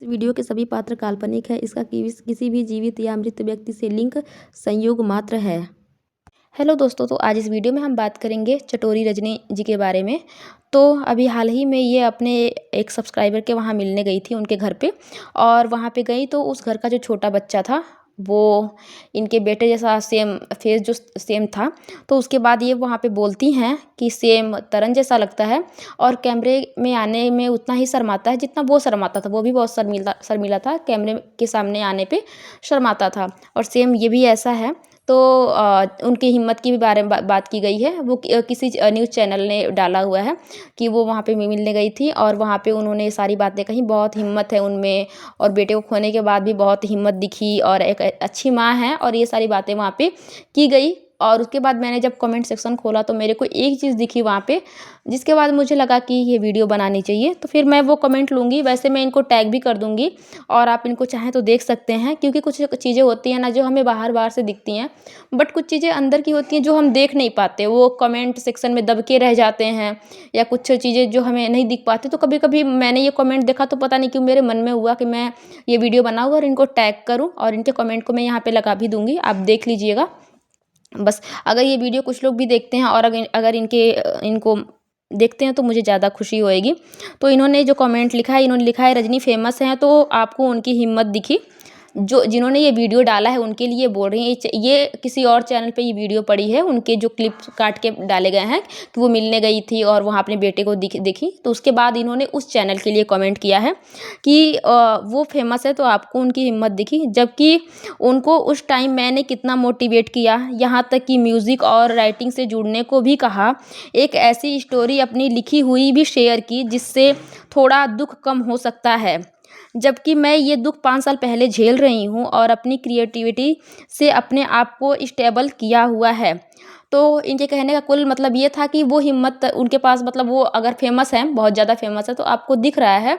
Video के सभी पात्र काल्पनिक हैं। इसका किसी भी जीवित या मृत व्यक्ति से लिंक संयोग मात्र है। हेलो दोस्तों, तो आज इस वीडियो में हम बात करेंगे चटोरी रजनी जी के बारे में। तो अभी हाल ही में ये अपने एक सब्सक्राइबर के वहाँ मिलने गई थी, उनके घर पे। और वहाँ पे गई तो उस घर का जो छोटा बच्चा था वो इनके बेटे जैसा सेम फेस जो सेम था। तो उसके बाद ये वहाँ पे बोलती हैं कि सेम तरन जैसा लगता है और कैमरे में आने में उतना ही शर्माता है जितना वो शर्माता था। वो भी बहुत शर्मीला था, कैमरे के सामने आने पे शर्माता था और सेम ये भी ऐसा है। तो उनकी हिम्मत की भी बारे में बात की गई है। वो किसी न्यूज़ चैनल ने डाला हुआ है कि वो वहाँ पे मिलने गई थी और वहाँ पे उन्होंने सारी बातें कही। बहुत हिम्मत है उनमें और बेटे को खोने के बाद भी बहुत हिम्मत दिखी और एक अच्छी माँ है और ये सारी बातें वहाँ पे की गई। और उसके बाद मैंने जब कमेंट सेक्शन खोला तो मेरे को एक चीज़ दिखी वहाँ पे, जिसके बाद मुझे लगा कि ये वीडियो बनानी चाहिए। तो फिर मैं वो कमेंट लूँगी। वैसे मैं इनको टैग भी कर दूँगी और आप इनको चाहें तो देख सकते हैं, क्योंकि कुछ चीज़ें होती हैं ना जो हमें बाहर से दिखती हैं, बट कुछ चीज़ें अंदर की होती हैं जो हम देख नहीं पाते। वो कमेंट सेक्शन में दब के रह जाते हैं या कुछ चीज़ें जो हमें नहीं दिख पाती। तो कभी कभी मैंने ये कमेंट देखा तो पता नहीं क्यों मेरे मन में हुआ कि मैं ये वीडियो बनाऊँ और इनको टैग करूँ और इनके कमेंट को मैं यहाँ पे लगा भी दूँगी, आप देख लीजिएगा। बस अगर ये वीडियो कुछ लोग भी देखते हैं और अगर इनको देखते हैं तो मुझे ज़्यादा खुशी होएगी। तो इन्होंने जो कमेंट लिखा है, इन्होंने लिखा है रजनी फेमस हैं तो आपको उनकी हिम्मत दिखी। जो जिन्होंने ये वीडियो डाला है उनके लिए बोल रही हैं। ये किसी और चैनल पे ये वीडियो पड़ी है, उनके जो क्लिप काट के डाले गए हैं कि वो मिलने गई थी और वहाँ अपने बेटे को देखी। तो उसके बाद इन्होंने उस चैनल के लिए कमेंट किया है कि वो फेमस है तो आपको उनकी हिम्मत दिखी। जबकि उनको उस टाइम मैंने कितना मोटिवेट किया, यहाँ तक कि म्यूज़िक और राइटिंग से जुड़ने को भी कहा। एक ऐसी स्टोरी अपनी लिखी हुई भी शेयर की जिससे थोड़ा दुख कम हो सकता है। जबकि मैं ये दुख 5 साल पहले झेल रही हूँ और अपनी क्रिएटिविटी से अपने आप को स्टेबल किया हुआ है। तो इनके कहने का कुल मतलब ये था कि वो हिम्मत उनके पास, मतलब वो अगर फेमस हैं, बहुत ज़्यादा फेमस है, तो आपको दिख रहा है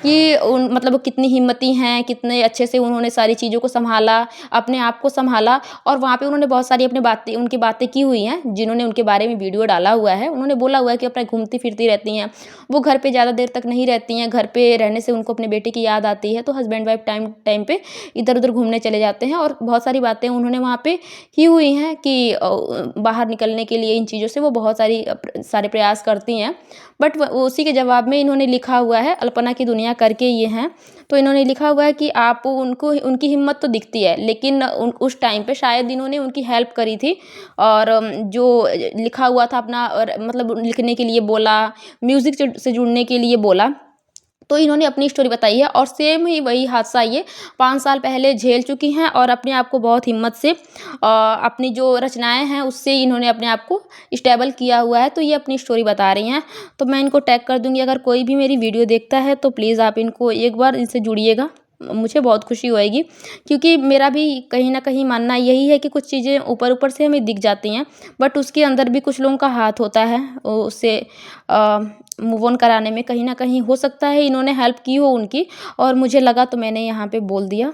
कि मतलब वो कितनी हिम्मती हैं, कितने अच्छे से उन्होंने सारी चीज़ों को संभाला, अपने आप को संभाला। और वहाँ पे उन्होंने बहुत सारी अपनी बातें, उनकी बातें की हुई हैं, जिन्होंने उनके बारे में वीडियो डाला हुआ है। उन्होंने बोला हुआ है कि अपना घूमती फिरती रहती हैं, वो घर पे ज़्यादा देर तक नहीं रहती हैं। घर पे रहने से उनको अपने बेटे की याद आती है, तो हस्बैंड वाइफ टाइम टाइम पे इधर उधर घूमने चले जाते हैं। और बहुत सारी बातें उन्होंने वहाँ पे की हुई हैं कि बाहर निकलने के लिए इन चीज़ों से वो बहुत सारे प्रयास करती हैं। बट उसी के जवाब में इन्होंने लिखा हुआ है, अल्पना की दुनिया करके ये हैं। तो इन्होंने लिखा हुआ है कि आप उनको, उनकी हिम्मत तो दिखती है, लेकिन उस टाइम पे शायद इन्होंने उनकी हेल्प करी थी और जो लिखा हुआ था अपना, और मतलब लिखने के लिए बोला, म्यूज़िक से जुड़ने के लिए बोला। तो इन्होंने अपनी स्टोरी बताई है और सेम ही वही हादसा ये 5 साल पहले झेल चुकी हैं और अपने आप को बहुत हिम्मत से अपनी जो रचनाएँ हैं उससे इन्होंने अपने आप को स्टेबल किया हुआ है। तो ये अपनी स्टोरी बता रही हैं। तो मैं इनको टैग कर दूँगी। अगर कोई भी मेरी वीडियो देखता है तो प्लीज़ आप इनको एक बार इनसे जुड़िएगा, मुझे बहुत खुशी होएगी। क्योंकि मेरा भी कहीं न कहीं मानना यही है कि कुछ चीज़ें ऊपर-ऊपर से हमें दिख जाती हैं, बट उसके अंदर भी कुछ लोगों का हाथ होता है उससे मूव ऑन कराने में। कहीं न कहीं हो सकता है इन्होंने हेल्प की हो उनकी, और मुझे लगा तो मैंने यहाँ पे बोल दिया।